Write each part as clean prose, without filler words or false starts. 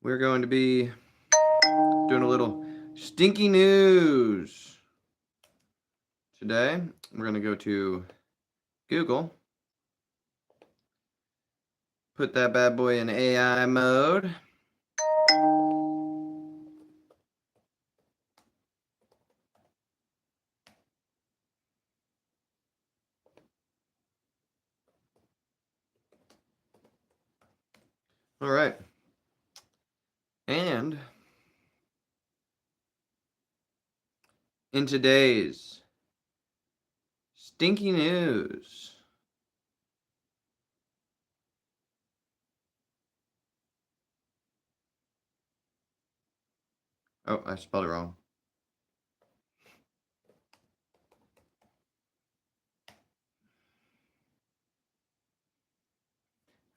we're going to be doing a little stinky news. Today, we're going to go to Google, put that bad boy in AI mode. All right. And in today's stinky news, oh, I spelled it wrong.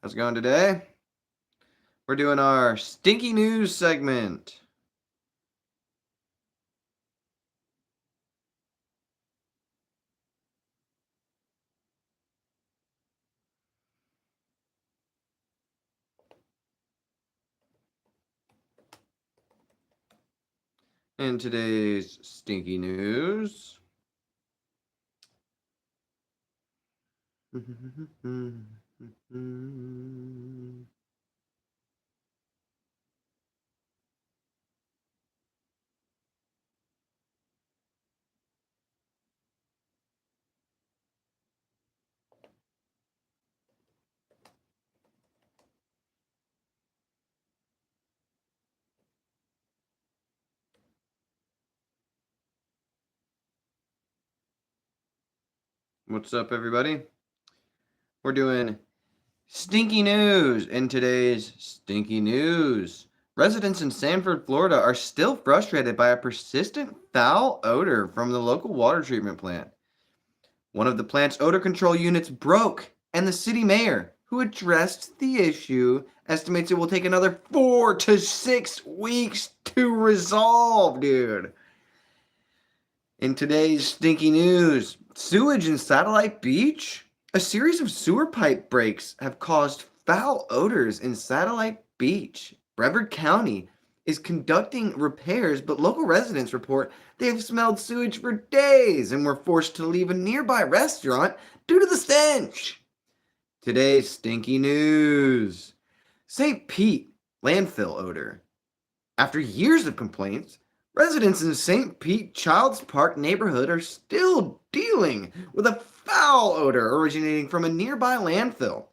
How's it going today? We're doing our stinky news segment. In today's stinky news, what's up, everybody? We're doing stinky news. In today's stinky news, residents in Sanford, Florida are still frustrated by a persistent foul odor from the local water treatment plant. One of the plant's odor control units broke, and the city mayor, who addressed the issue, estimates it will take another 4 to 6 weeks to resolve, dude. In today's stinky news, sewage in Satellite Beach? A series of sewer pipe breaks have caused foul odors in Satellite Beach. Brevard County is conducting repairs, but local residents report they have smelled sewage for days and were forced to leave a nearby restaurant due to the stench. Today's stinky news. St. Pete landfill odor. After years of complaints, residents in St. Pete Childs Park neighborhood are still dealing with a foul odor originating from a nearby landfill.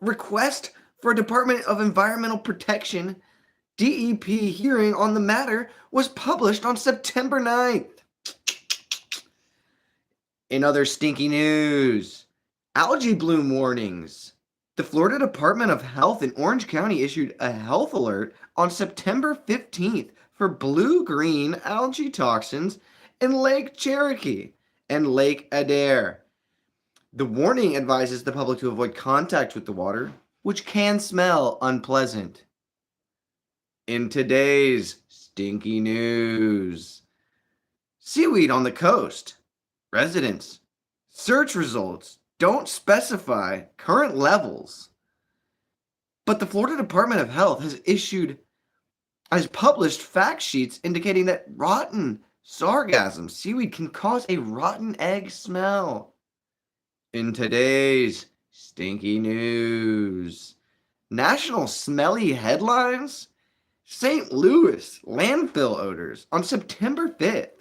A request for a Department of Environmental Protection DEP hearing on the matter was published on September 9th. In other stinky news, algae bloom warnings. The Florida Department of Health in Orange County issued a health alert on September 15th for blue-green algae toxins in Lake Cherokee and Lake Adair. The warning advises the public to avoid contact with the water, which can smell unpleasant. In today's stinky news, seaweed on the coast. Residents, search results don't specify current levels, but the Florida Department of Health has published fact sheets indicating that rotten sargassum seaweed can cause a rotten egg smell. In today's stinky news, national smelly headlines, St. Louis landfill odors. On September 5th,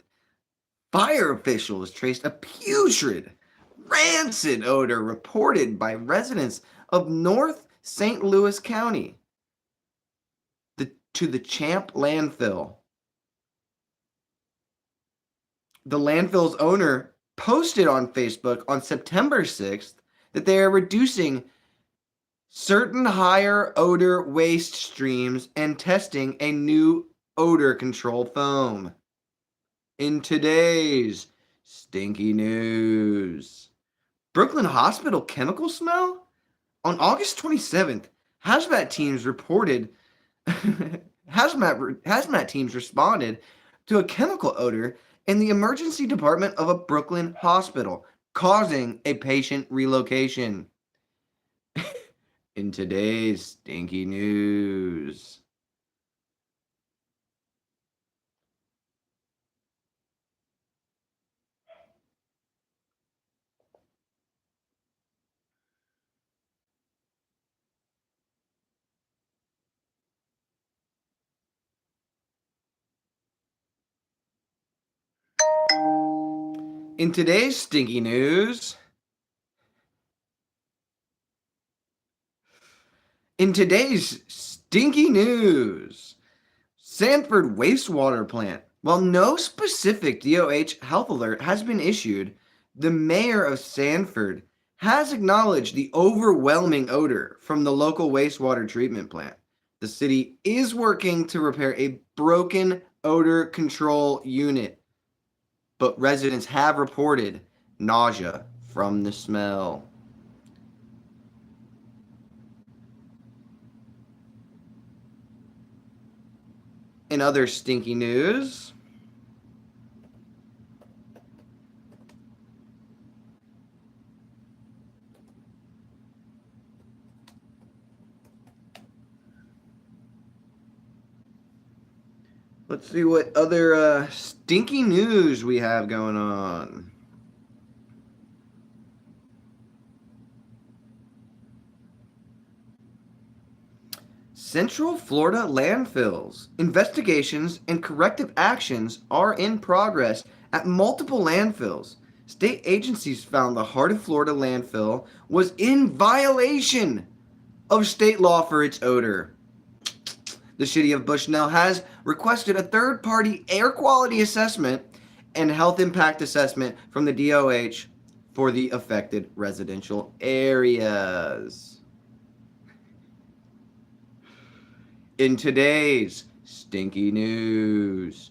fire officials traced a putrid, rancid odor reported by residents of North St. Louis County to the Champ landfill. The landfill's owner posted on Facebook on September 6th that they are reducing certain higher odor waste streams and testing a new odor control foam. In today's stinky news, Brooklyn Hospital chemical smell? On August 27th, hazmat teams responded to a chemical odor in the emergency department of a Brooklyn hospital, causing a patient relocation. In today's stinky news, In today's stinky news, Sanford wastewater plant. While no specific DOH health alert has been issued, the mayor of Sanford has acknowledged the overwhelming odor from the local wastewater treatment plant. The city is working to repair a broken odor control unit, but residents have reported nausea from the smell. In other stinky news, let's see what other stinky news we have going on. Central Florida landfills. Investigations and corrective actions are in progress at multiple landfills. State agencies found the Heart of Florida landfill was in violation of state law for its odor. The city of Bushnell has requested a third-party air quality assessment and health impact assessment from the DOH for the affected residential areas. In today's stinky news,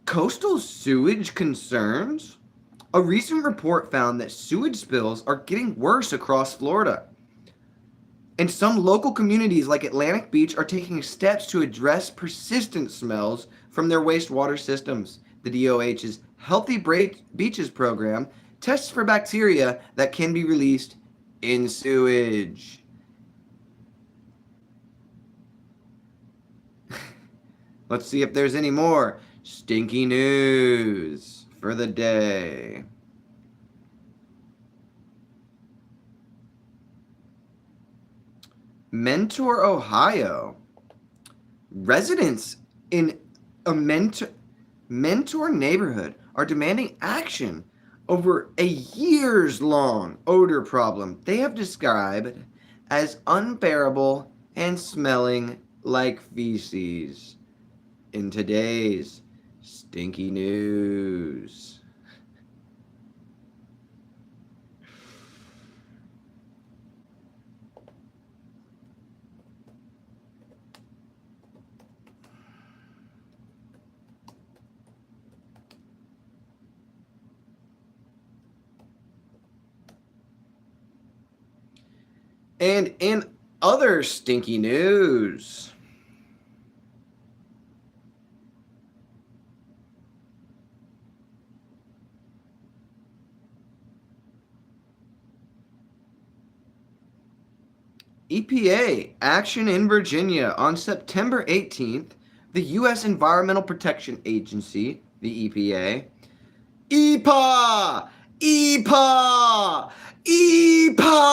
coastal sewage concerns? A recent report found that sewage spills are getting worse across Florida. And some local communities like Atlantic Beach are taking steps to address persistent smells from their wastewater systems. The DOH's Healthy Beaches program tests for bacteria that can be released in sewage. Let's see if there's any more stinky news for the day. Mentor, Ohio. Residents in a Mentor neighborhood are demanding action over a years-long odor problem they have described as unbearable and smelling like feces. In today's stinky news. And in other stinky news, EPA action in Virginia. On September 18th, the U.S. Environmental Protection Agency, the EPA, EPA! EPA! EPA!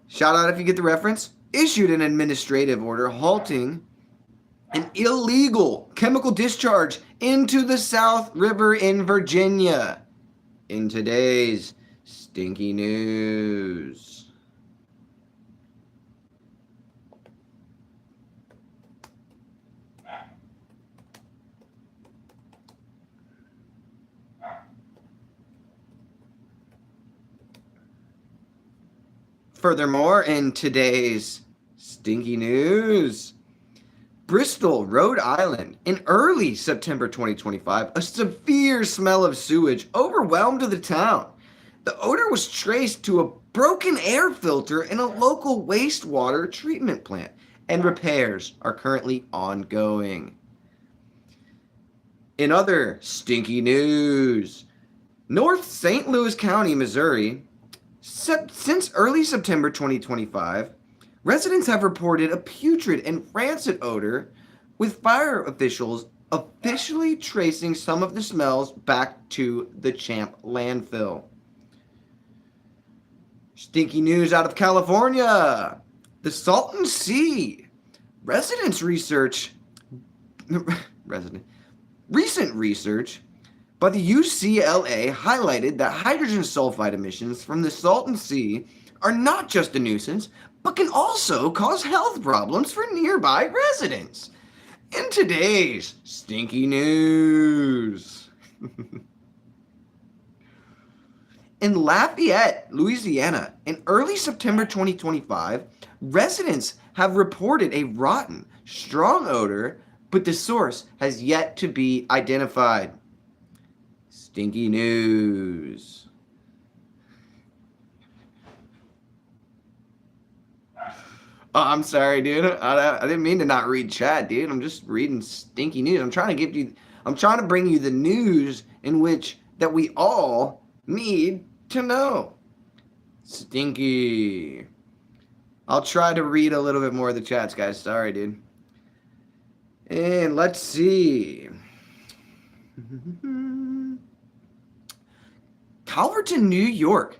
Shout out if you get the reference. Issued an administrative order halting an illegal chemical discharge into the South River in Virginia. In today's stinky news. Furthermore, in today's stinky news, Bristol, Rhode Island, in early September 2025, a severe smell of sewage overwhelmed the town. The odor was traced to a broken air filter in a local wastewater treatment plant, and repairs are currently ongoing. In other stinky news, North St. Louis County, Missouri, since early September 2025, residents have reported a putrid and rancid odor, with fire officials officially tracing some of the smells back to the Champ landfill. Stinky news out of California. The Salton Sea. Residents research resident. Recent research by the UCLA highlighted that hydrogen sulfide emissions from the Salton Sea are not just a nuisance, but can also cause health problems for nearby residents. In today's stinky news. In Lafayette, Louisiana, in early September 2025, residents have reported a rotten, strong odor, but the source has yet to be identified. Stinky news. Oh, I'm sorry, dude. I didn't mean to not read chat, dude. I'm just reading stinky news. I'm trying to bring you the news in which that we all need to know. Stinky. I'll try to read a little bit more of the chats, guys. Sorry, dude. And let's see. Calverton, New York.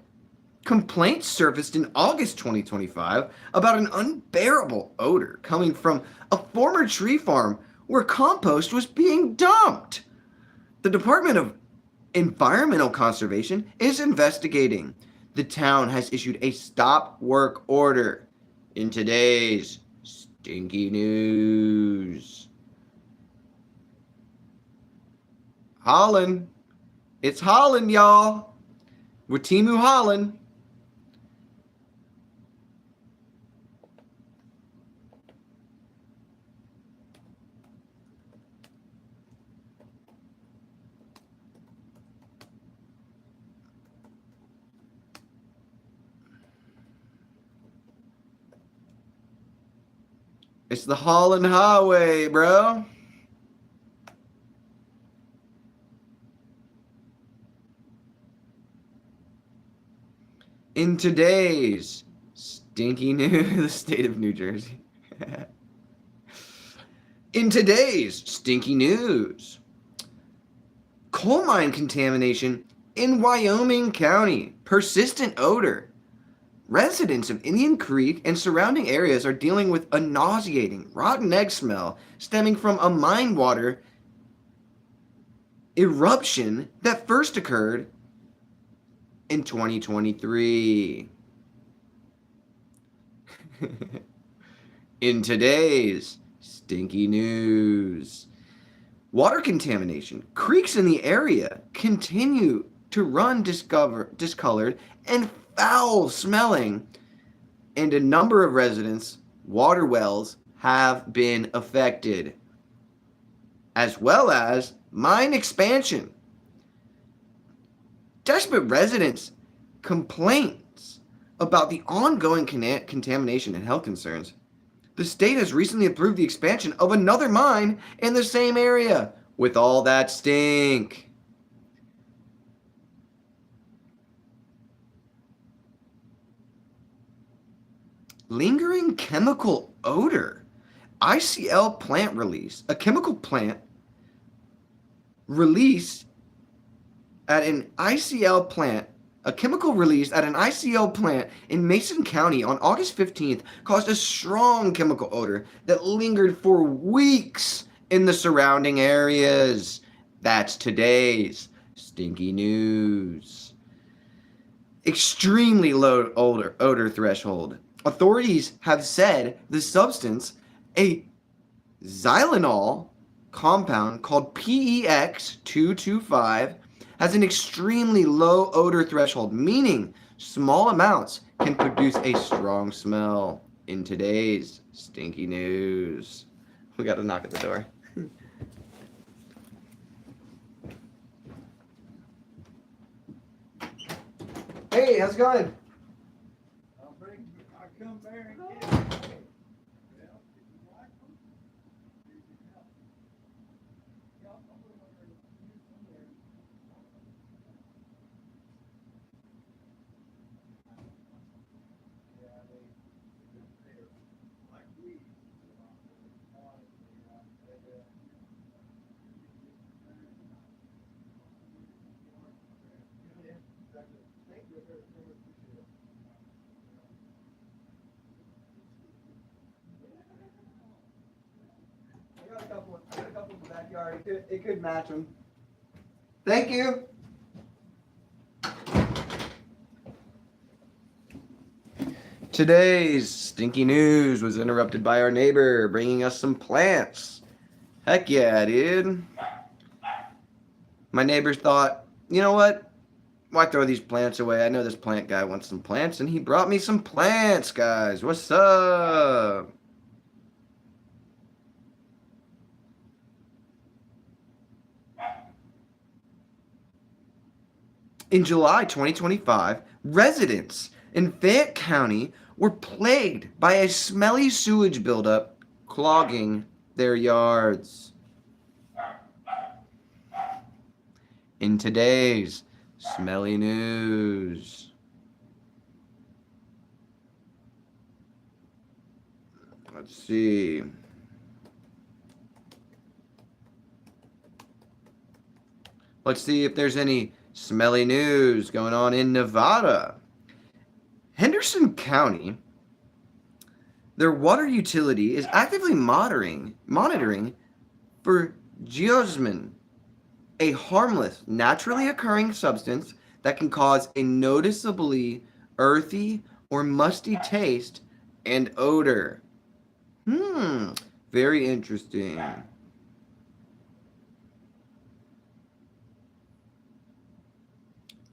Complaints surfaced in August 2025 about an unbearable odor coming from a former tree farm where compost was being dumped. The Department of Environmental Conservation is investigating. The town has issued a stop work order. In today's stinky news. Holland. It's Holland, y'all. We're Timu Holland. It's the Holland Highway, bro. In today's stinky news, the state of New Jersey. In today's stinky news, coal mine contamination in Wyoming County, persistent odor. Residents of Indian Creek and surrounding areas are dealing with a nauseating, rotten egg smell stemming from a mine water eruption that first occurred in 2023. In today's stinky news, water contamination. Creeks in the area continue to run discolored and foul smelling, and a number of residents' water wells have been affected, as well as mine expansion. Desperate residents' complaints about the ongoing contamination and health concerns. The state has recently approved the expansion of another mine in the same area with all that stink. Lingering chemical odor. ICL plant release. A chemical plant release at an ICL plant. A chemical release at an ICL plant in Mason County on August 15th caused a strong chemical odor that lingered for weeks in the surrounding areas. That's today's stinky news. Extremely low odor threshold. Authorities have said the substance, a xylitol compound called PEX225, has an extremely low odor threshold, meaning small amounts can produce a strong smell. In today's stinky news. We got to knock at the door. Hey, how's it going? I come there and get it. card. It could match them. Thank you. Today's stinky news was interrupted by our neighbor bringing us some plants. Heck yeah, dude. My neighbors thought, you know what? Why throw these plants away? I know this plant guy wants some plants, and he brought me some plants, guys. What's up? In July 2025, residents in Fayette County were plagued by a smelly sewage buildup clogging their yards. In today's smelly news, let's see. Let's see if there's any smelly news going on in Nevada. Henderson County, their water utility is actively monitoring for geosmin, a harmless, naturally occurring substance that can cause a noticeably earthy or musty taste and odor. Very interesting.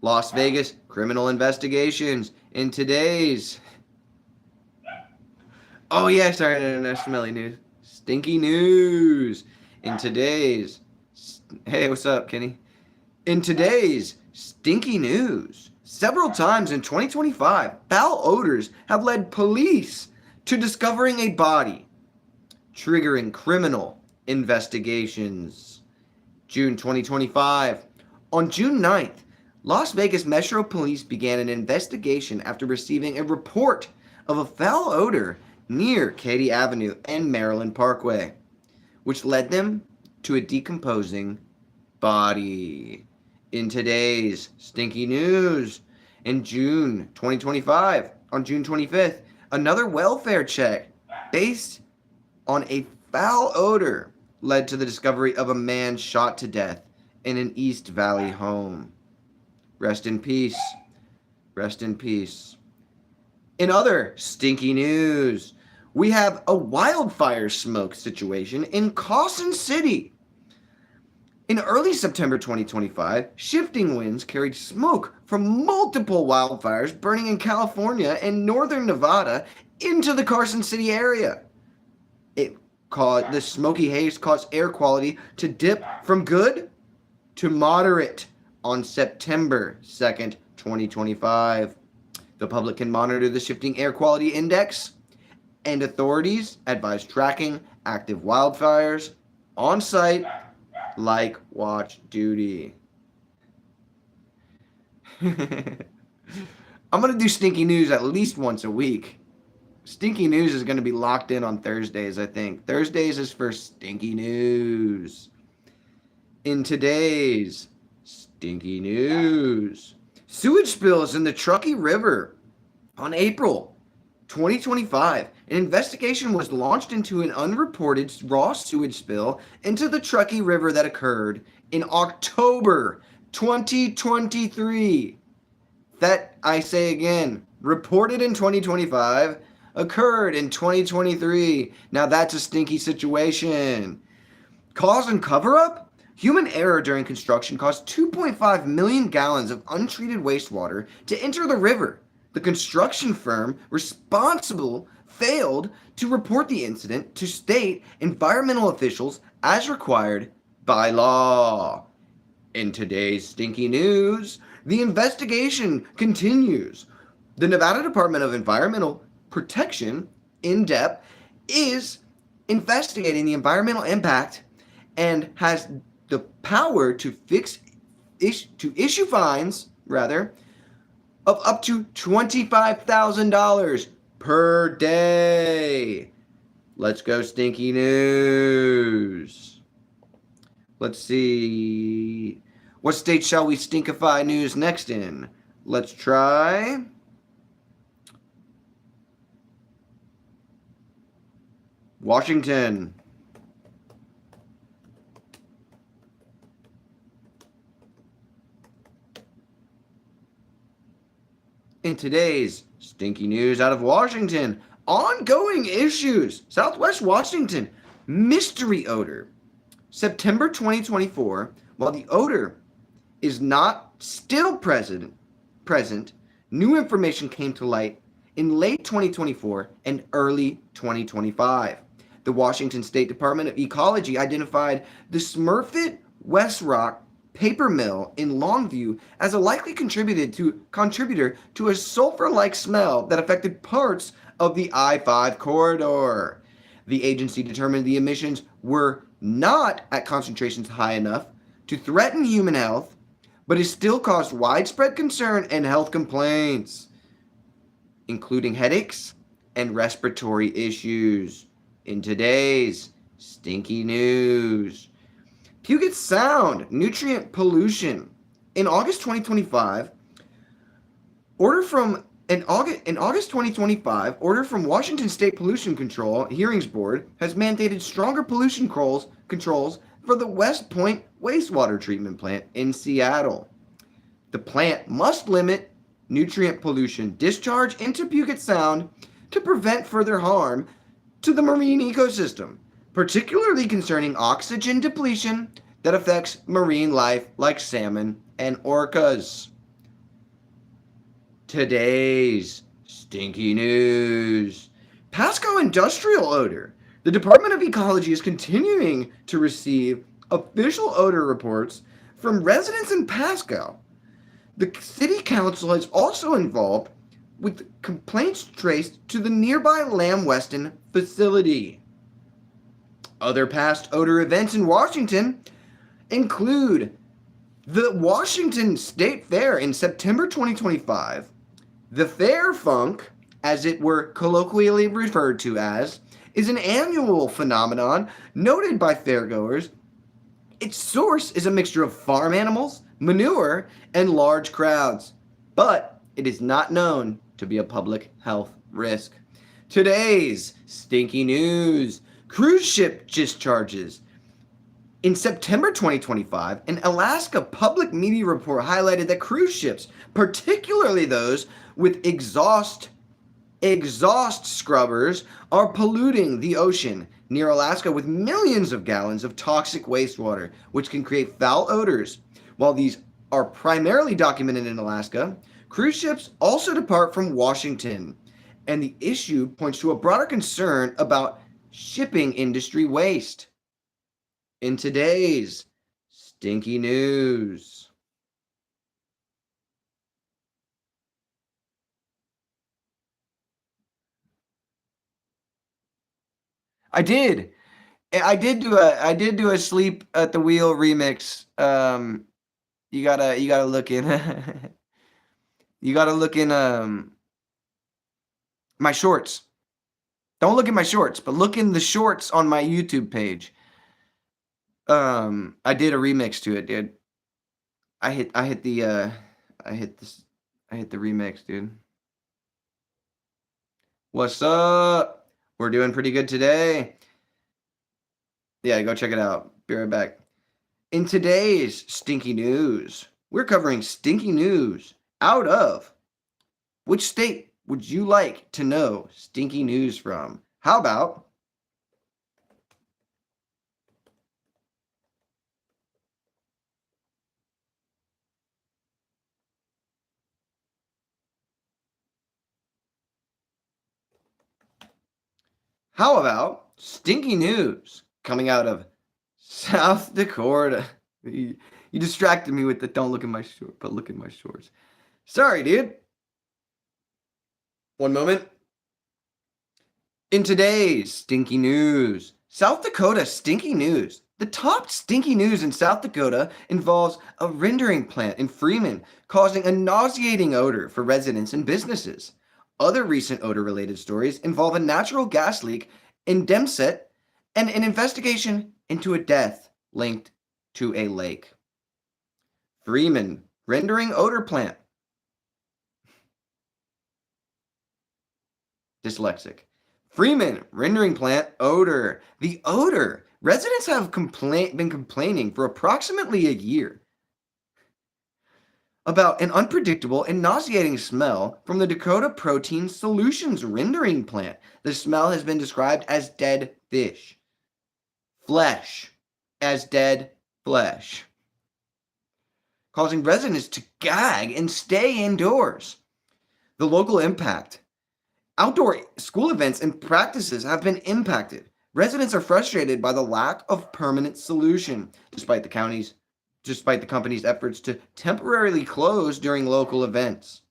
Las Vegas criminal investigations in today's... Oh yeah, sorry, no, smelly news. Stinky news. In today's... Hey, what's up, Kenny? In today's stinky news, several times in 2025, foul odors have led police to discovering a body, triggering criminal investigations. June 2025. On June 9th, Las Vegas Metro Police began an investigation after receiving a report of a foul odor near Katy Avenue and Maryland Parkway, which led them to a decomposing body. In today's stinky news, in June 2025, on June 25th, another welfare check based on a foul odor led to the discovery of a man shot to death in an East Valley home. Rest in peace. Rest in peace. In other stinky news, we have a wildfire smoke situation in Carson City. In early September 2025, shifting winds carried smoke from multiple wildfires burning in California and northern Nevada into the Carson City area. The smoky haze caused air quality to dip from good to moderate on September 2nd, 2025. The public can monitor the shifting air quality index, and authorities advise tracking active wildfires on site like watch duty. I'm going to do stinky news at least once a week. Stinky news is going to be locked in on Thursdays, I think. Thursdays is for stinky news. In today's stinky news, sewage spills in the Truckee River. On April 2025, an investigation was launched into an unreported raw sewage spill into the Truckee River that occurred in October 2023. That, I say again, reported in 2025, occurred in 2023. Now that's a stinky situation. Cause and cover-up? Human error during construction caused 2.5 million gallons of untreated wastewater to enter the river. The construction firm responsible failed to report the incident to state environmental officials as required by law. In today's stinky news, the investigation continues. The Nevada Department of Environmental Protection, in-depth, is investigating the environmental impact and has the power to issue fines, of up to $25,000 per day. Let's go stinky news. Let's see. What state shall we stinkify news next in? Let's try Washington. In today's stinky news out of Washington, ongoing issues. Southwest Washington, mystery odor. September 2024, while the odor is not still present, new information came to light in late 2024 and early 2025. The Washington State Department of Ecology identified the Smurfit West Rock paper mill in Longview as a likely contributor to a sulfur-like smell that affected parts of the I-5 corridor. The agency determined the emissions were not at concentrations high enough to threaten human health, but it still caused widespread concern and health complaints, including headaches and respiratory issues. In today's stinky news, Puget Sound nutrient pollution. In August 2025, order from Washington State Pollution Control Hearings Board has mandated stronger pollution controls for the West Point wastewater treatment plant in Seattle. The plant must limit nutrient pollution discharge into Puget Sound to prevent further harm to the marine ecosystem, particularly concerning oxygen depletion that affects marine life like salmon and orcas. Today's stinky news. Pasco industrial odor. The Department of Ecology is continuing to receive official odor reports from residents in Pasco. The city council is also involved with complaints traced to the nearby Lamb Weston facility. Other past odor events in Washington include the Washington State Fair in September 2025, the Fair Funk, as it were colloquially referred to as, is an annual phenomenon noted by fairgoers. Its source is a mixture of farm animals, manure, and large crowds, but it is not known to be a public health risk. Today's stinky news. Cruise ship discharges. In September 2025, an Alaska public media report highlighted that cruise ships, particularly those with exhaust scrubbers, are polluting the ocean near Alaska with millions of gallons of toxic wastewater, which can create foul odors. While these are primarily documented in Alaska, cruise ships also depart from Washington, and the issue points to a broader concern about shipping industry waste. In today's stinky news. I did. I did do a sleep at the wheel remix. You gotta look in you gotta look in my shorts. Don't look at my shorts, but look in the shorts on my YouTube page. I did a remix to it, dude. I hit the remix, dude. What's up? We're doing pretty good today. Yeah, go check it out. Be right back. In today's stinky news, we're covering stinky news out of which state would you like to know stinky news from? How about stinky news coming out of South Dakota? You distracted me with the don't look at my short, but look at my shorts. Sorry, dude. One moment. In today's stinky news, South Dakota stinky news. The top stinky news in South Dakota involves a rendering plant in Freeman causing a nauseating odor for residents and businesses. Other recent odor-related stories involve a natural gas leak in Demset and an investigation into a death linked to a lake. Freeman rendering odor plant. Dyslexic. Freeman rendering plant odor. The odor. Residents have been complaining for approximately a year. about an unpredictable and nauseating smell from the Dakota Protein Solutions rendering plant. The smell has been described as dead fish. Flesh. As dead flesh. Causing residents to gag and stay indoors. The local impact. Outdoor school events and practices have been impacted. Residents are frustrated by the lack of permanent solution, despite the company's efforts to temporarily close during local events.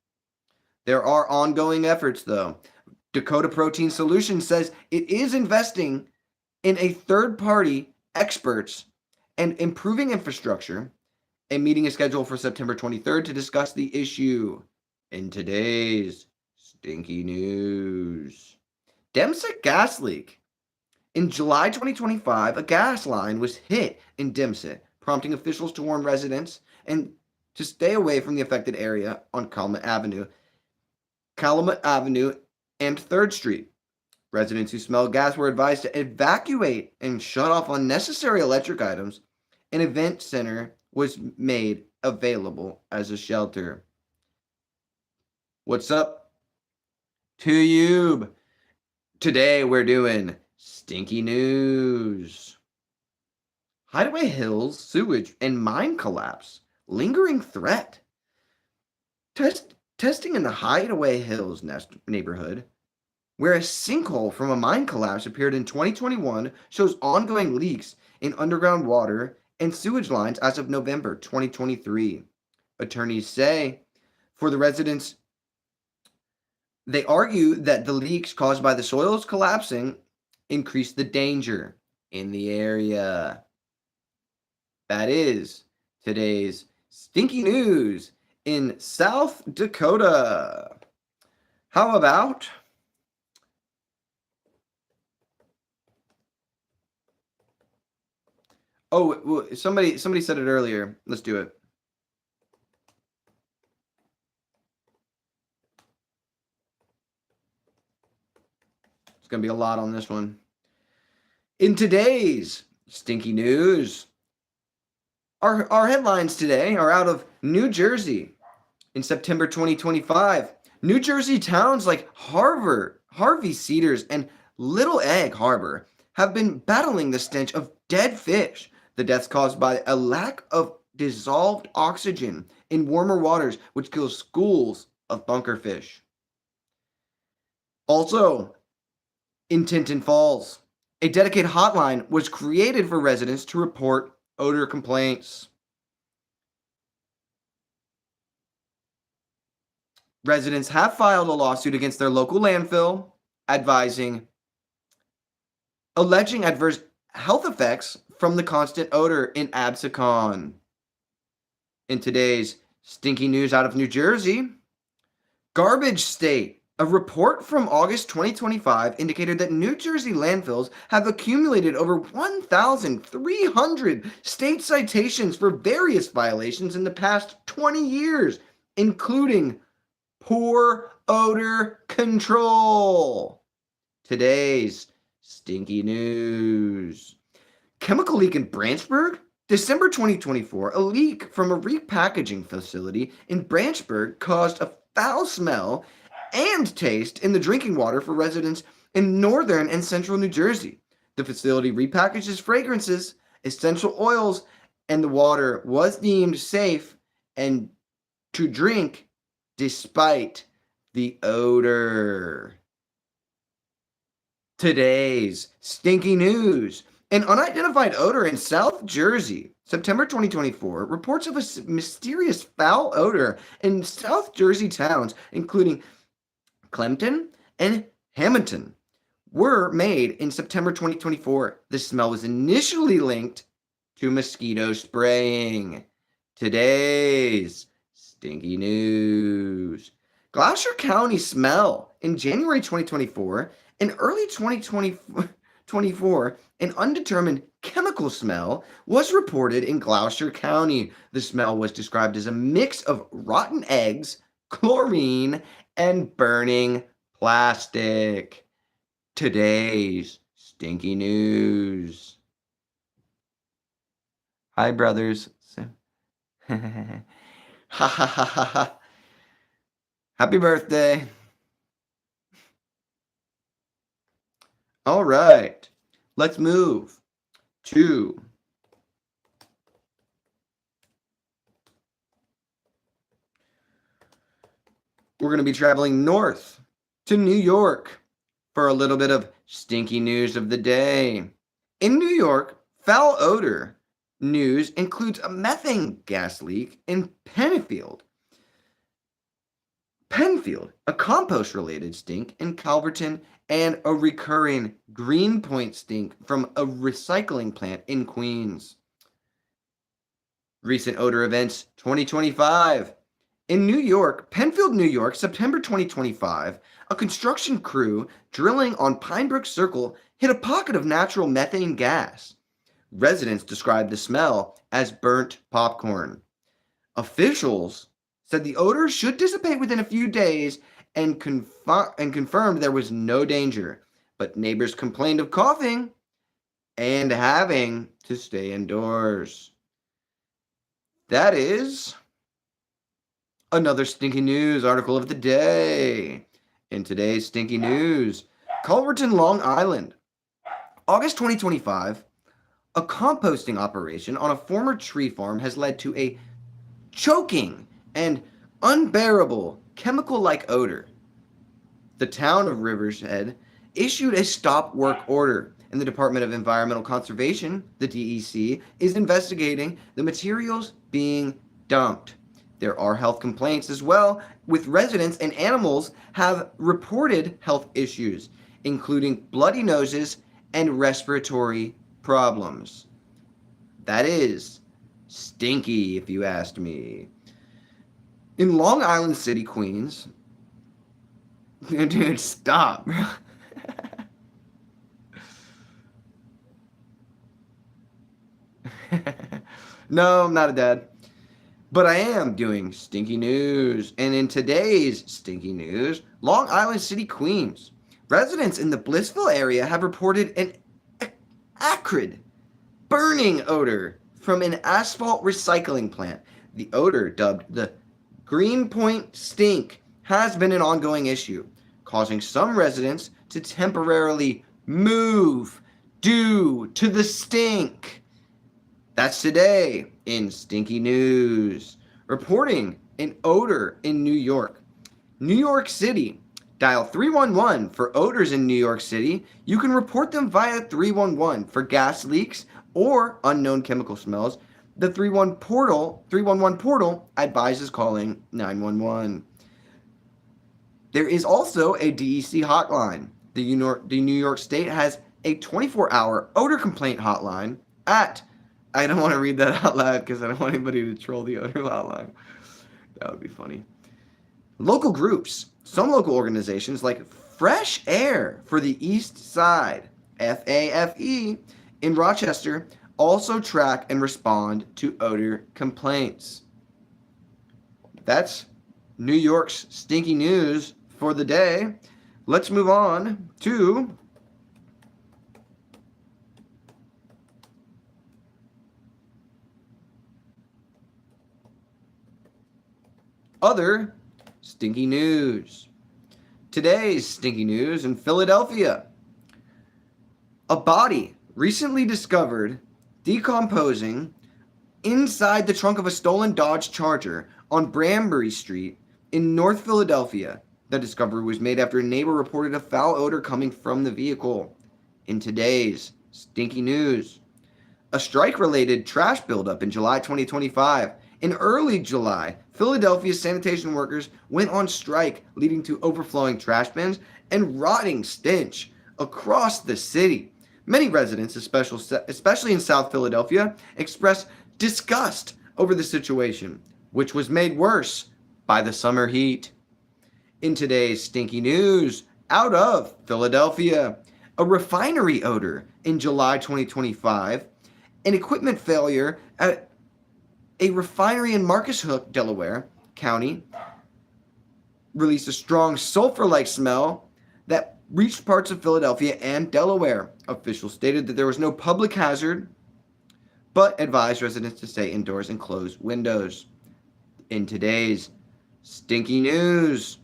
There are ongoing efforts, though. Dakota Protein Solutions says it is investing in a third-party experts and improving infrastructure. A meeting is scheduled for September 23rd to discuss the issue. In today's stinky news, Dempsey gas leak. In July 2025, a gas line was hit in Dempsey, prompting officials to warn residents and to stay away from the affected area on Calumet Avenue and 3rd Street. Residents who smelled gas were advised to evacuate and shut off unnecessary electric items. An event center was made available as a shelter. What's up, Tube? Today we're doing stinky news. Hideaway Hills sewage and mine collapse. Lingering threat. Testing in the Hideaway Hills neighborhood, where a sinkhole from a mine collapse appeared in 2021, shows ongoing leaks in underground water and sewage lines as of November 2023. Attorneys say for the residents, they argue that the leaks caused by the soils collapsing increase the danger in the area. That is today's stinky news in South Dakota. How about somebody said it earlier. Let's do it. It's going to be a lot on this one. In today's stinky news, our headlines today are out of New Jersey. In September 2025, New Jersey towns like Harvey Cedars, and Little Egg Harbor have been battling the stench of dead fish. The deaths caused by a lack of dissolved oxygen in warmer waters, which kills schools of bunkerfish. Also, in Tinton Falls, a dedicated hotline was created for residents to report odor complaints. Residents have filed a lawsuit against their local landfill, alleging adverse health effects from the constant odor in Absecon. In today's stinky news out of New Jersey, garbage state. A report from August 2025 indicated that New Jersey landfills have accumulated over 1,300 state citations for various violations in the past 20 years, including poor odor control. Today's stinky news. Chemical leak in Branchburg? December 2024, a leak from a repackaging facility in Branchburg caused a foul smell and taste in the drinking water for residents in northern and central New Jersey. The facility repackages fragrances, essential oils, and the water was deemed safe and to drink despite the odor. Today's stinky news. An unidentified odor in South Jersey, September 2024, reports of a mysterious foul odor in South Jersey towns, including Clemson and Hamilton, were made in September 2024. The smell was initially linked to mosquito spraying. Today's stinky news. Gloucester County smell. In January 2024 and early 2024, an undetermined chemical smell was reported in Gloucester County. The smell was described as a mix of rotten eggs, chlorine, and burning plastic. Today's stinky news. Hi, brothers. Ha ha ha ha ha. Happy birthday. All right. Let's move to we're going to be traveling north to New York for a little bit of stinky news of the day. In New York, foul odor news includes a methane gas leak in Penfield, a compost-related stink in Calverton, and a recurring Greenpoint stink from a recycling plant in Queens. Recent odor events 2025. In New York, Penfield, New York, September 2025, a construction crew drilling on Pinebrook Circle hit a pocket of natural methane gas. Residents described the smell as burnt popcorn. Officials said the odor should dissipate within a few days and confirmed there was no danger, but neighbors complained of coughing and having to stay indoors. That is another stinky news article of the day. In today's stinky news, Culverton, Long Island, August 2025, a composting operation on a former tree farm has led to a choking and unbearable chemical-like odor. The town of Rivershead issued a stop work order, and the Department of Environmental Conservation, the DEC, is investigating the materials being dumped. There are health complaints as well, with residents and animals have reported health issues, including bloody noses and respiratory problems. That is stinky, if you asked me. In Long Island City, Queens, dude, stop. No, I'm not a dad. But I am doing stinky news. And in today's stinky news, Long Island City, Queens, residents in the Blissville area have reported an acrid, burning odor from an asphalt recycling plant. The odor, dubbed the Greenpoint stink, has been an ongoing issue, causing some residents to temporarily move due to the stink. That's today in Stinky News. Reporting an odor in New York. New York City. Dial 311 for odors in New York City. You can report them via 311 for gas leaks or unknown chemical smells. The 311 portal advises calling 911. There is also a DEC hotline. The New York State has a 24-hour odor complaint hotline at, I don't want to read that out loud because I don't want anybody to troll the odor hotline. That would be funny. Local groups. Some local organizations like Fresh Air for the East Side, FAFE, in Rochester, also track and respond to odor complaints. That's New York's stinky news for the day. Let's move on to other stinky news. Today's stinky news in Philadelphia. A body recently discovered decomposing inside the trunk of a stolen Dodge Charger on Branbury Street in North Philadelphia. The discovery was made after a neighbor reported a foul odor coming from the vehicle. In today's stinky news, a strike-related trash buildup in July 2025. In early July, Philadelphia's sanitation workers went on strike, leading to overflowing trash bins and rotting stench across the city. Many residents, especially in South Philadelphia, expressed disgust over the situation, which was made worse by the summer heat. In today's stinky news, out of Philadelphia, a refinery odor in July 2025, an equipment failure at a refinery in Marcus Hook, Delaware County, released a strong sulfur-like smell that reached parts of Philadelphia and Delaware. Officials stated that there was no public hazard, but advised residents to stay indoors and close windows. In today's stinky news,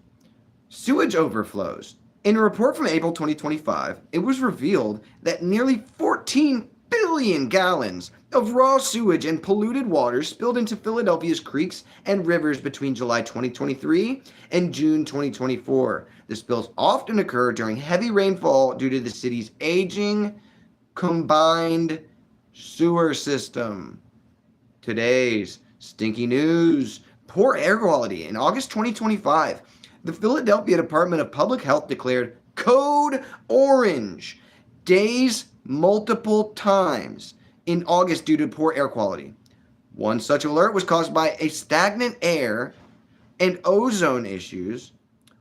sewage overflows. In a report from April 2025, it was revealed that nearly 14 billion gallons of raw sewage and polluted water spilled into Philadelphia's creeks and rivers between July 2023 and June 2024. The spills often occur during heavy rainfall due to the city's aging combined sewer system. Today's stinky news: poor air quality. In August 2025, the Philadelphia Department of Public Health declared code orange days multiple times in August due to poor air quality. One such alert was caused by a stagnant air and ozone issues,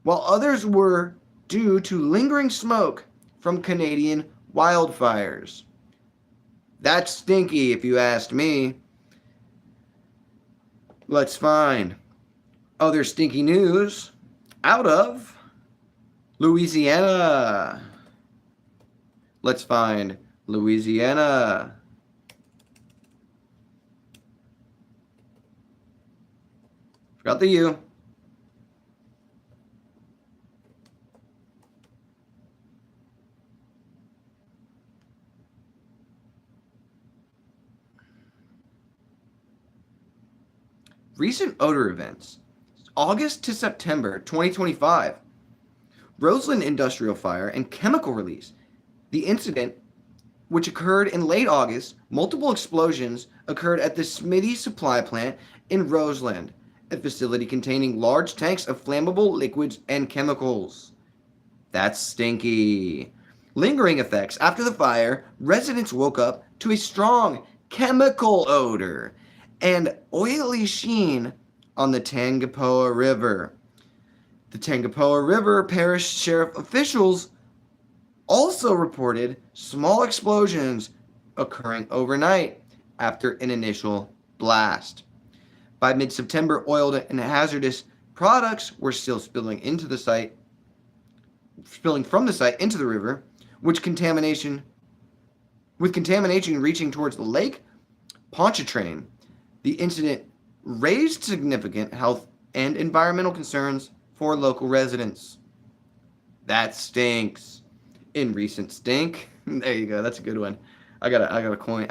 while others were due to lingering smoke from Canadian wildfires. That's stinky, if you ask me. Let's find other stinky news out of Louisiana. Let's find Louisiana. Forgot the U. Recent odor events. August to September 2025. Roseland Industrial Fire and Chemical Release. The incident, which occurred in late August, multiple explosions occurred at the Smitty Supply Plant in Roseland, a facility containing large tanks of flammable liquids and chemicals. That's stinky. Lingering effects. After the fire, residents woke up to a strong chemical odor and oily sheen on the Tangipahoa River. The Tangipahoa River Parish Sheriff officials also reported small explosions occurring overnight after an initial blast. By mid-September, oil and hazardous products were still spilling from the site into the river, with contamination reaching towards the Lake Pontchartrain. The incident raised significant health and environmental concerns for local residents. That stinks. In recent stink. There you go. That's a good one. I got a coin.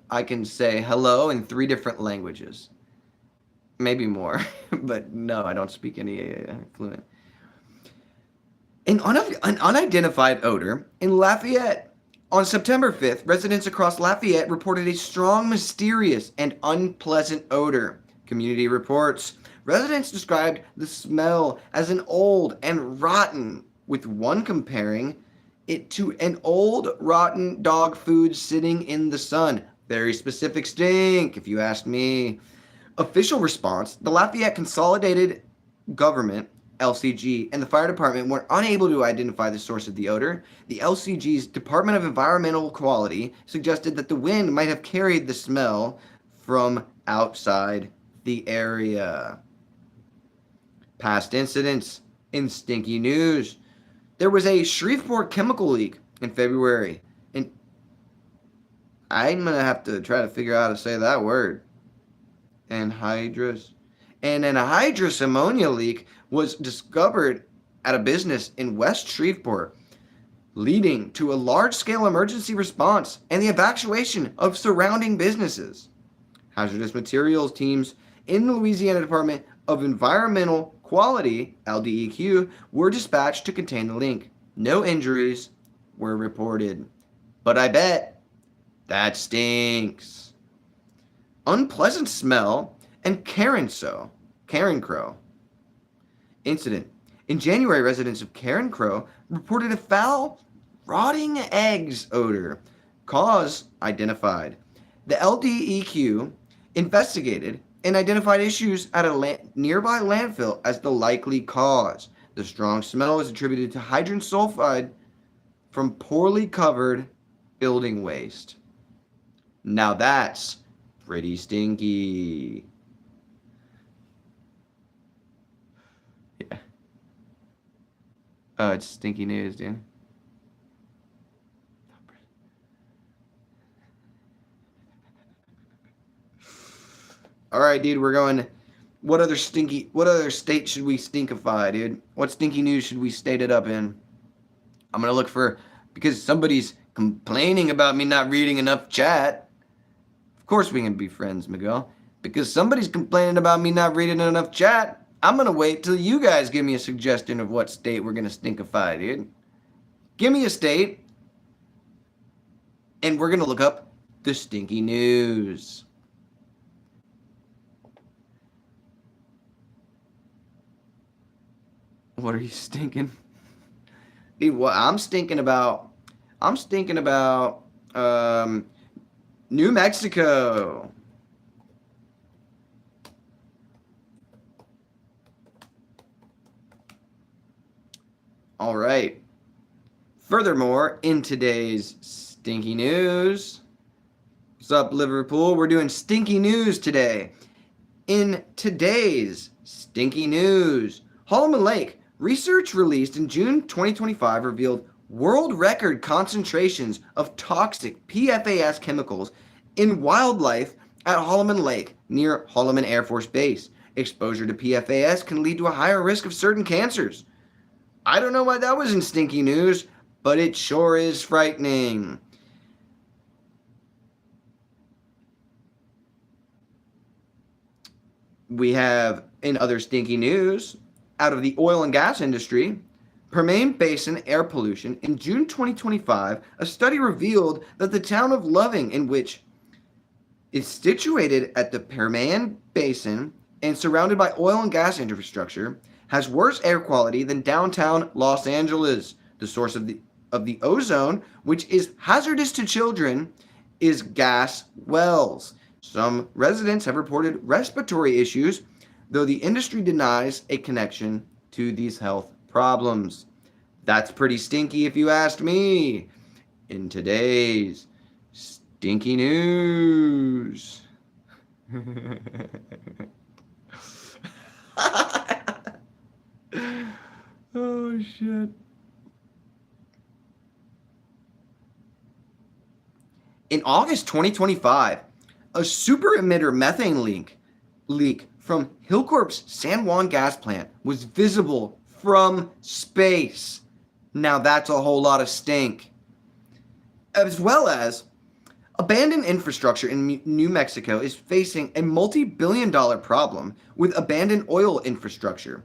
I can say hello in 3 different languages. Maybe more, but no, I don't speak any fluent. An unidentified odor in Lafayette. On September 5th, residents across Lafayette reported a strong, mysterious, and unpleasant odor. Community reports. Residents described the smell as an old and rotten, with one comparing it to an old, rotten dog food sitting in the sun. Very specific stink, if you ask me. Official response: the Lafayette Consolidated Government, LCG, and the fire department were unable to identify the source of the odor. The LCG's Department of Environmental Quality suggested that the wind might have carried the smell from outside the area. Past incidents in stinky news. There was a Shreveport chemical leak in February. And I'm going to have to try to figure out how to say that word. Anhydrous. And an anhydrous ammonia leak was discovered at a business in West Shreveport, leading to a large-scale emergency response and the evacuation of surrounding businesses. Hazardous materials teams in the Louisiana Department of Environmental Quality, LDEQ, were dispatched to contain the leak. No injuries were reported. But I bet that stinks. Unpleasant smell and Karen Crow incident. In January, residents of Karen Crow reported a foul, rotting eggs odor. Cause identified. The LDEQ investigated and identified issues at a nearby landfill as the likely cause. The strong smell is attributed to hydrogen sulfide from poorly covered building waste. Now that's pretty stinky. Yeah. Oh, it's stinky news, dude. All right, dude, we're going. What other state should we stinkify, dude? What stinky news should we state it up in? I'm gonna look for, because somebody's complaining about me not reading enough chat. Of course we can be friends, Miguel. Because somebody's complaining about me not reading enough chat. I'm gonna wait till you guys give me a suggestion of what state we're gonna stinkify, dude. Give me a state, and we're gonna look up the stinky news. What are you stinking? Dude, what I'm stinking about New Mexico. All right. Furthermore, in today's stinky news, what's up, Liverpool? We're doing stinky news today. In today's stinky news, Holloman Lake, research released in June 2025 revealed world record concentrations of toxic PFAS chemicals in wildlife at Holloman Lake near Holloman Air Force Base. Exposure to PFAS can lead to a higher risk of certain cancers. I don't know why that was in stinky news, but it sure is frightening. We have, in other stinky news, out of the oil and gas industry, Permian Basin air pollution. In June 2025, a study revealed that the town of Loving, in which is situated at the Permian Basin and surrounded by oil and gas infrastructure, has worse air quality than downtown Los Angeles. The source of the ozone, which is hazardous to children, is gas wells. Some residents have reported respiratory issues, though the industry denies a connection to these health problems. That's pretty stinky if you asked me. In today's stinky news. Oh, shit. In August 2025, a super emitter methane leak from Hilcorp's San Juan gas plant was visible from space. Now that's a whole lot of stink. As well as abandoned infrastructure in New Mexico is facing a multi-billion-dollar problem with abandoned oil infrastructure,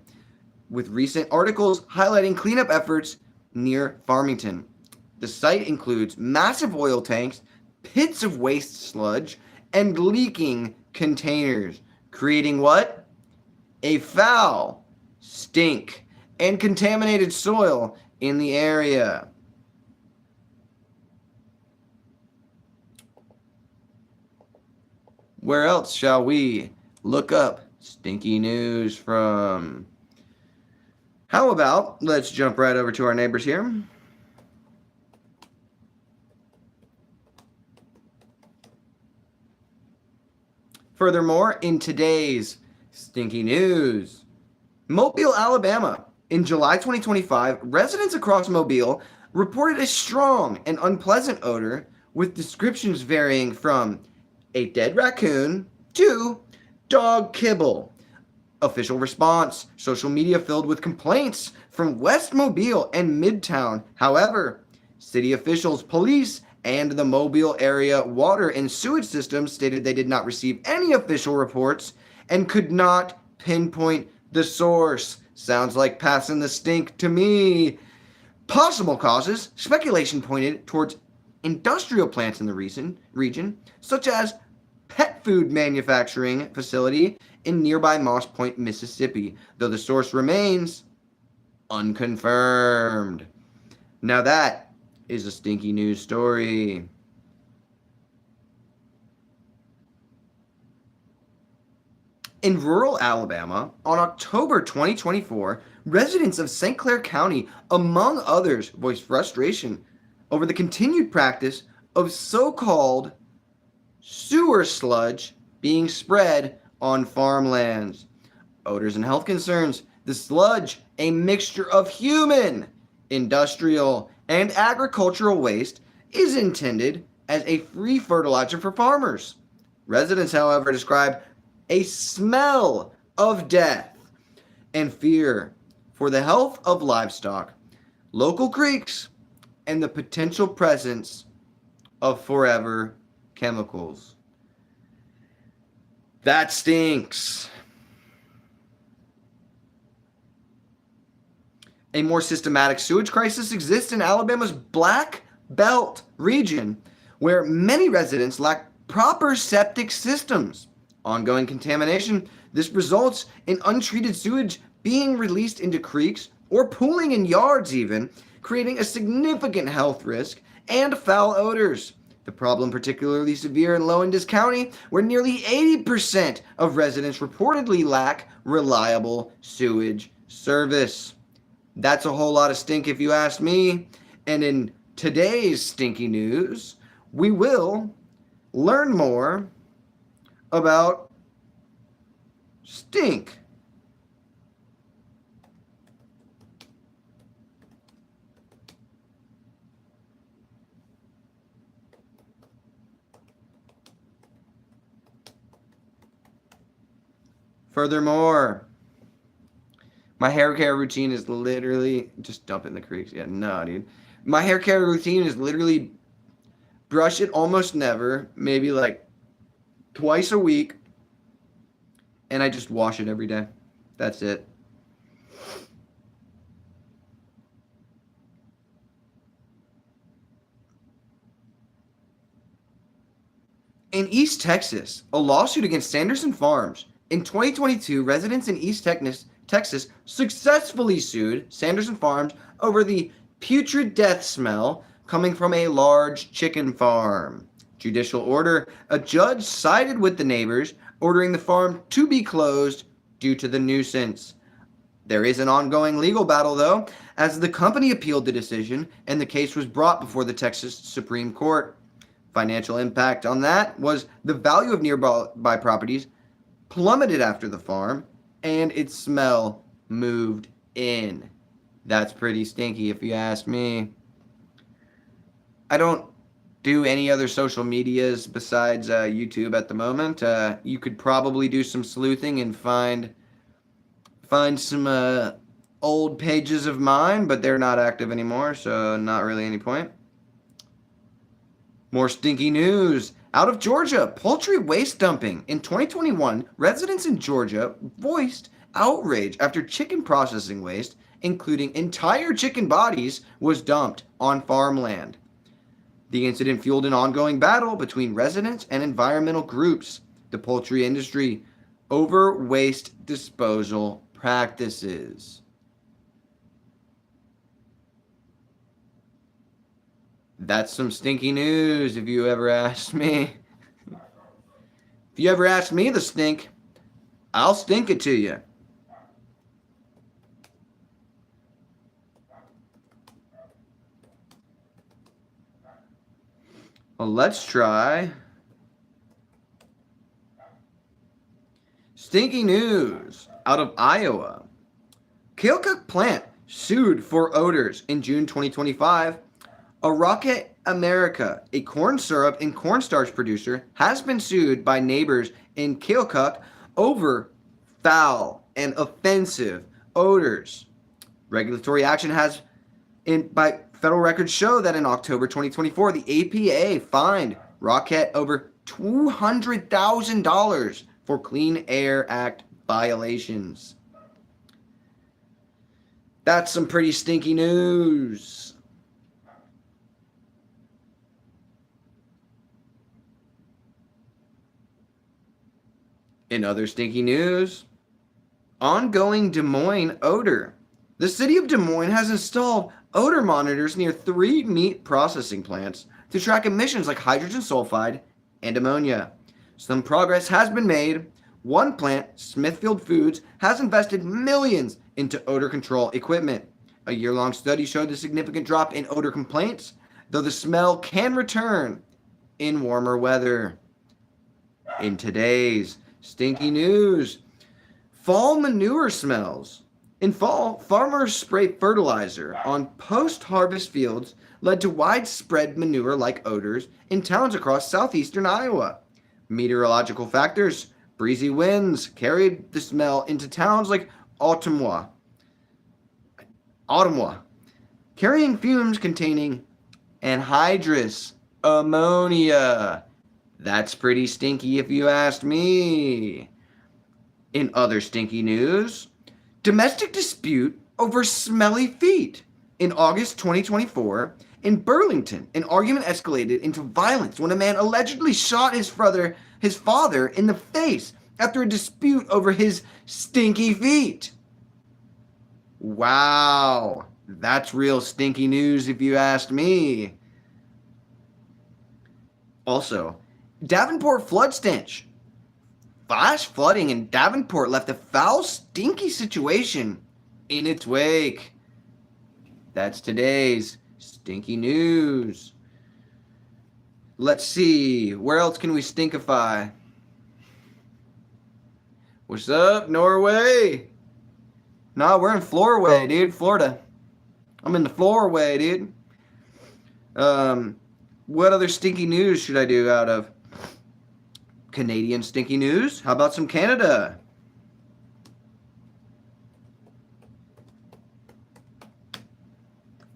with recent articles highlighting cleanup efforts near Farmington. The site includes massive oil tanks, pits of waste sludge, and leaking containers, creating what? A foul stink and contaminated soil in the area. Where else shall we look up stinky news from? How about, let's jump right over to our neighbors here. Furthermore, in today's stinky news, Mobile, Alabama. In July 2025, residents across Mobile reported a strong and unpleasant odor with descriptions varying from a dead raccoon to dog kibble. Official response, social media filled with complaints from West Mobile and Midtown. However, city officials, police, and the Mobile area water and sewage systems stated they did not receive any official reports and could not pinpoint the source. Sounds like passing the stink to me. Possible causes, speculation pointed towards industrial plants in the region, such as pet food manufacturing facility in nearby Moss Point, Mississippi, though the source remains unconfirmed. Now that is a stinky news story. In rural Alabama, on October 2024, residents of St. Clair County, among others, voiced frustration over the continued practice of so-called sewer sludge being spread on farmlands. Odors and health concerns. The sludge, a mixture of human, industrial, and agricultural waste, is intended as a free fertilizer for farmers. Residents, however, describe a smell of death, and fear for the health of livestock, local creeks, and the potential presence of forever chemicals. That stinks. A more systematic sewage crisis exists in Alabama's Black Belt region, where many residents lack proper septic systems. Ongoing contamination, this results in untreated sewage being released into creeks or pooling in yards even, creating a significant health risk and foul odors. The problem particularly severe in Lowndes County, where nearly 80% of residents reportedly lack reliable sewage service. That's a whole lot of stink if you ask me. And in today's stinky news, we will learn more about stink. Furthermore, my hair care routine is literally just dump it in the creeks. Yeah, no, dude. My hair care routine is literally brush it almost never, maybe like twice a week, and I just wash it every day. That's it. In East Texas, a lawsuit against Sanderson Farms. In 2022, residents in East Texas successfully sued Sanderson Farms over the putrid death smell coming from a large chicken farm. Judicial order, a judge sided with the neighbors, ordering the farm to be closed due to the nuisance. There is an ongoing legal battle, though, as the company appealed the decision and the case was brought before the Texas Supreme Court. Financial impact on that was the value of nearby properties plummeted after the farm, and its smell moved in. That's pretty stinky if you ask me. I don't do any other social medias besides YouTube at the moment. You could probably do some sleuthing and find some old pages of mine, but they're not active anymore, so not really any point. More stinky news. Out of Georgia, poultry waste dumping. In 2021, residents in Georgia voiced outrage after chicken processing waste, including entire chicken bodies, was dumped on farmland. The incident fueled an ongoing battle between residents and environmental groups, the poultry industry, over waste disposal practices. That's some stinky news if you ever ask me. If you ever ask me the stink, I'll stink it to you. Well, let's try stinky news out of Iowa. Keokuk plant sued for odors in June 2025. A Rocket America, a corn syrup and cornstarch producer, has been sued by neighbors in Keokuk over foul and offensive odors. Regulatory action has, by federal records show that in October 2024, the EPA fined Rocket over $200,000 for Clean Air Act violations. That's some pretty stinky news. In other stinky news, ongoing Des Moines odor. The city of Des Moines has installed odor monitors near 3 meat processing plants to track emissions like hydrogen sulfide and ammonia. Some progress has been made. One plant, Smithfield Foods, has invested millions into odor control equipment. A year-long study showed the significant drop in odor complaints, though the smell can return in warmer weather. In today's stinky news, fall manure smells. In fall, farmers spray fertilizer on post-harvest fields led to widespread manure-like odors in towns across southeastern Iowa. Meteorological factors, Breezy winds carried the smell into towns like Ottawa, carrying fumes containing anhydrous ammonia. That's pretty stinky if you ask me. In other stinky news, domestic dispute over smelly feet. In August 2024, in Burlington, an argument escalated into violence when a man allegedly shot his father in the face after a dispute over his stinky feet. Wow, that's real stinky news if you ask me. Also, Davenport flood stench. Flash flooding in Davenport left a foul, stinky situation in its wake. That's today's stinky news. Let's see, where else can we stinkify? What's up, Norway? Nah, we're in Florway, dude, Florida. I'm in the Florway, dude. What other stinky news should I do out of? Canadian stinky news? How about some Canada?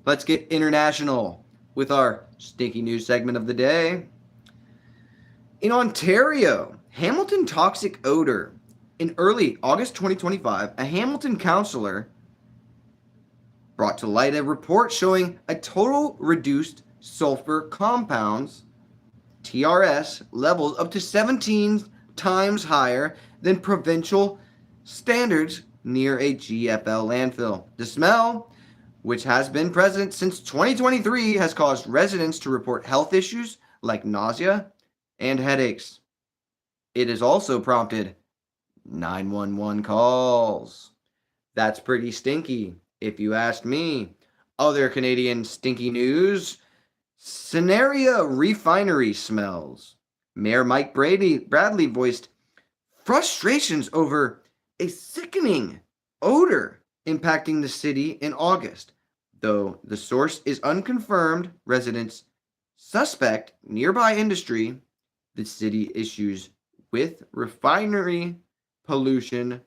Let's get international with our stinky news segment of the day. In Ontario, Hamilton toxic odor. In early August 2025, a Hamilton councillor brought to light a report showing a total reduced sulfur compounds, TRS, levels up to 17 times higher than provincial standards near a GFL landfill. The smell, which has been present since 2023, has caused residents to report health issues like nausea and headaches. It has also prompted 911 calls. That's pretty stinky, if you ask me. Other Canadian stinky news. Scenario refinery smells. Mayor Mike Bradley voiced frustrations over a sickening odor impacting the city in August. Though the source is unconfirmed, residents suspect nearby industry, the city issues with refinery pollution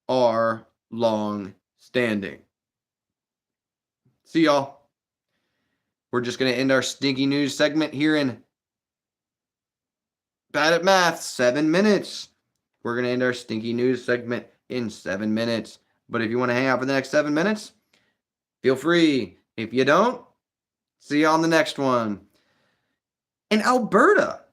are long-standing. See y'all. We're just going to end our stinky news segment here in Bad at Math, 7 minutes. We're going to end our stinky news segment in 7 minutes. But if you want to hang out for the next 7 minutes, feel free. If you don't, see you on the next one. In Alberta,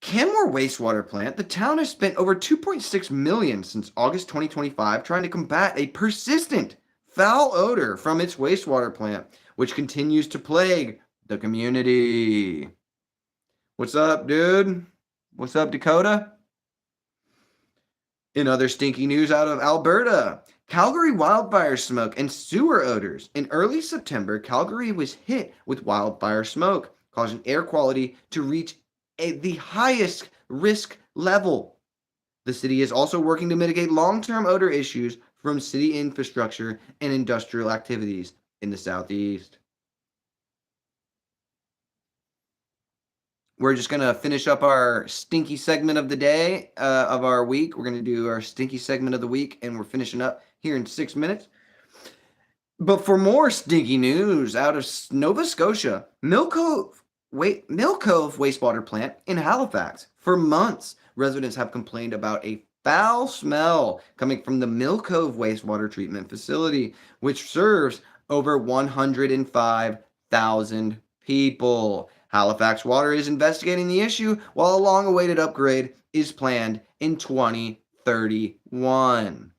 Canmore wastewater plant, the town has spent over $2.6 million since August 2025 trying to combat a persistent foul odor from its wastewater plant, which continues to plague the community. What's up, dude? What's up, Dakota? In other stinky news out of Alberta, Calgary wildfire smoke and sewer odors. In early September, Calgary was hit with wildfire smoke, causing air quality to reach the highest risk level. The city is also working to mitigate long-term odor issues from city infrastructure and industrial activities in the southeast. We're just going to finish up our stinky segment of the day, of our week. We're going to do our stinky segment of the week, and we're finishing up here in 6 minutes. But for more stinky news out of Nova Scotia, Mill Cove wastewater plant in Halifax. For months, residents have complained about a foul smell coming from the Mill Cove wastewater treatment facility, which serves over 105,000 people. Halifax Water is investigating the issue, while a long-awaited upgrade is planned in 2031.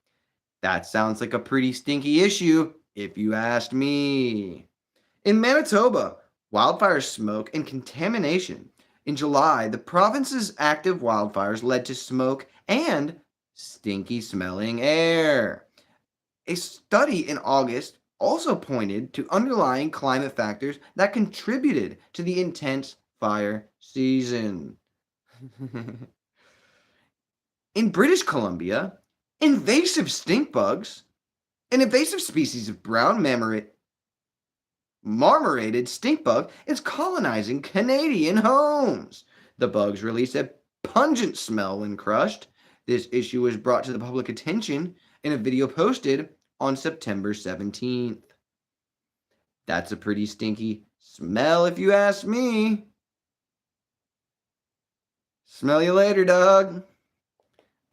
That sounds like a pretty stinky issue, if you ask me. In Manitoba, wildfire smoke and contamination. In July, the province's active wildfires led to smoke and stinky smelling air. A study in August also pointed to underlying climate factors that contributed to the intense fire season. In British Columbia, invasive stink bugs, an invasive species of brown marmorated stink bug, is colonizing Canadian homes. The bugs release a pungent smell when crushed, This issue was brought to the public attention in a video posted on September 17th. That's a pretty stinky smell if you ask me. Smell you later, dog.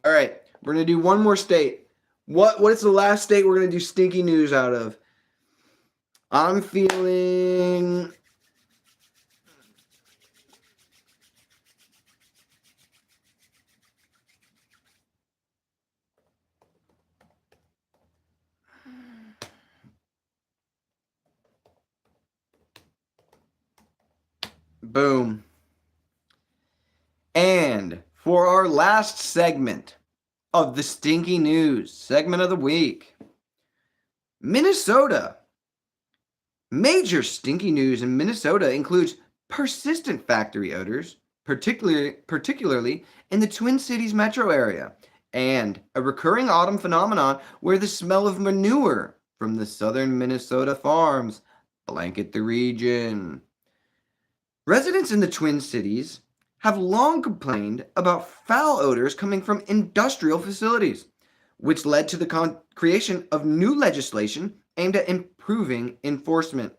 All right, we're going to do one more state. What is the last state we're going to do stinky news out of? I'm feeling... Boom. And for our last segment of the Stinky News, segment of the week, Minnesota. Major stinky news in Minnesota includes persistent factory odors, particularly in the Twin Cities metro area, and a recurring autumn phenomenon where the smell of manure from the southern Minnesota farms blanket the region. Residents in the Twin Cities have long complained about foul odors coming from industrial facilities, which led to the creation of new legislation aimed at improving enforcement.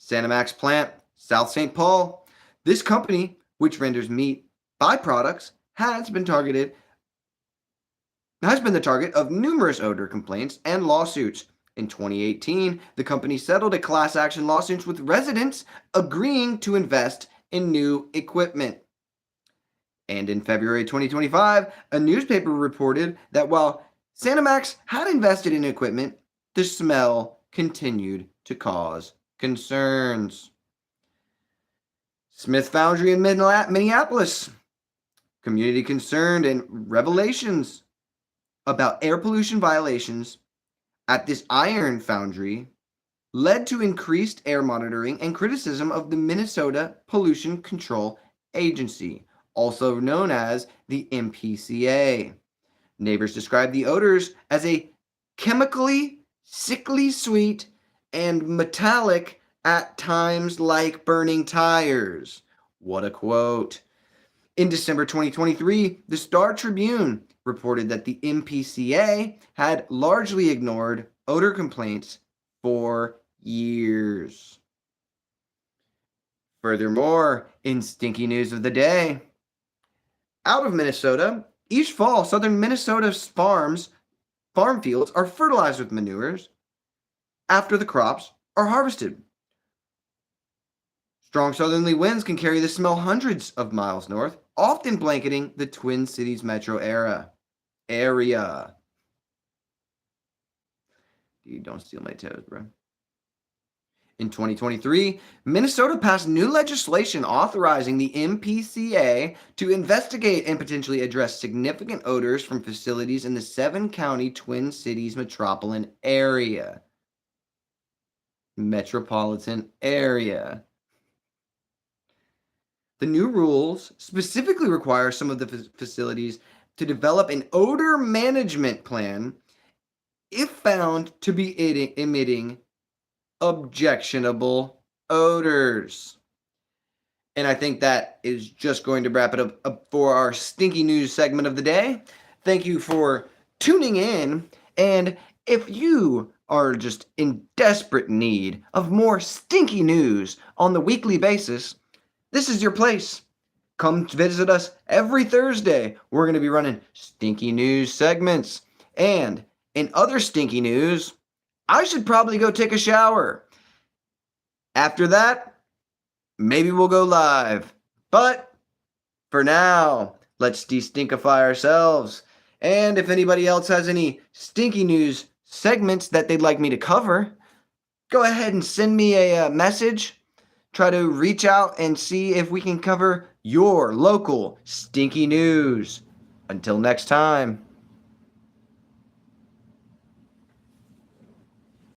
Sanimax plant, South St. Paul. This company, which renders meat byproducts, has been the target of numerous odor complaints and lawsuits. In 2018, the company settled a class action lawsuit with residents agreeing to invest in new equipment. And in February 2025, a newspaper reported that while Sanimax had invested in equipment, the smell continued to cause concerns. Smith Foundry in Minneapolis. Community concerned and revelations about air pollution violations at this iron foundry led to increased air monitoring and criticism of the Minnesota Pollution Control Agency, also known as the MPCA. Neighbors described the odors as a chemically, sickly sweet, and metallic at times like burning tires. What a quote. In December 2023, the Star Tribune reported that the MPCA had largely ignored odor complaints for years. Furthermore, in stinky news of the day, out of Minnesota, each fall, southern Minnesota's farm fields are fertilized with manures after the crops are harvested. Strong southerly winds can carry the smell hundreds of miles north, often blanketing the Twin Cities metro area. Dude, don't steal my toes, bro. In 2023, Minnesota passed new legislation authorizing the MPCA to investigate and potentially address significant odors from facilities in the 7-county Twin Cities metropolitan area. The new rules specifically require some of the facilities to develop an odor management plan if found to be emitting objectionable odors. And I think that is just going to wrap it up for our stinky news segment of the day. Thank you for tuning in. And if you are just in desperate need of more stinky news on the weekly basis, this is your place. Come visit us every Thursday. We're going to be running stinky news segments. And in other stinky news, I should probably go take a shower. After that, maybe we'll go live. But for now, let's de-stinkify ourselves. And if anybody else has any stinky news segments that they'd like me to cover, go ahead and send me a message. Try to reach out and see if we can cover your local stinky news. Until next time.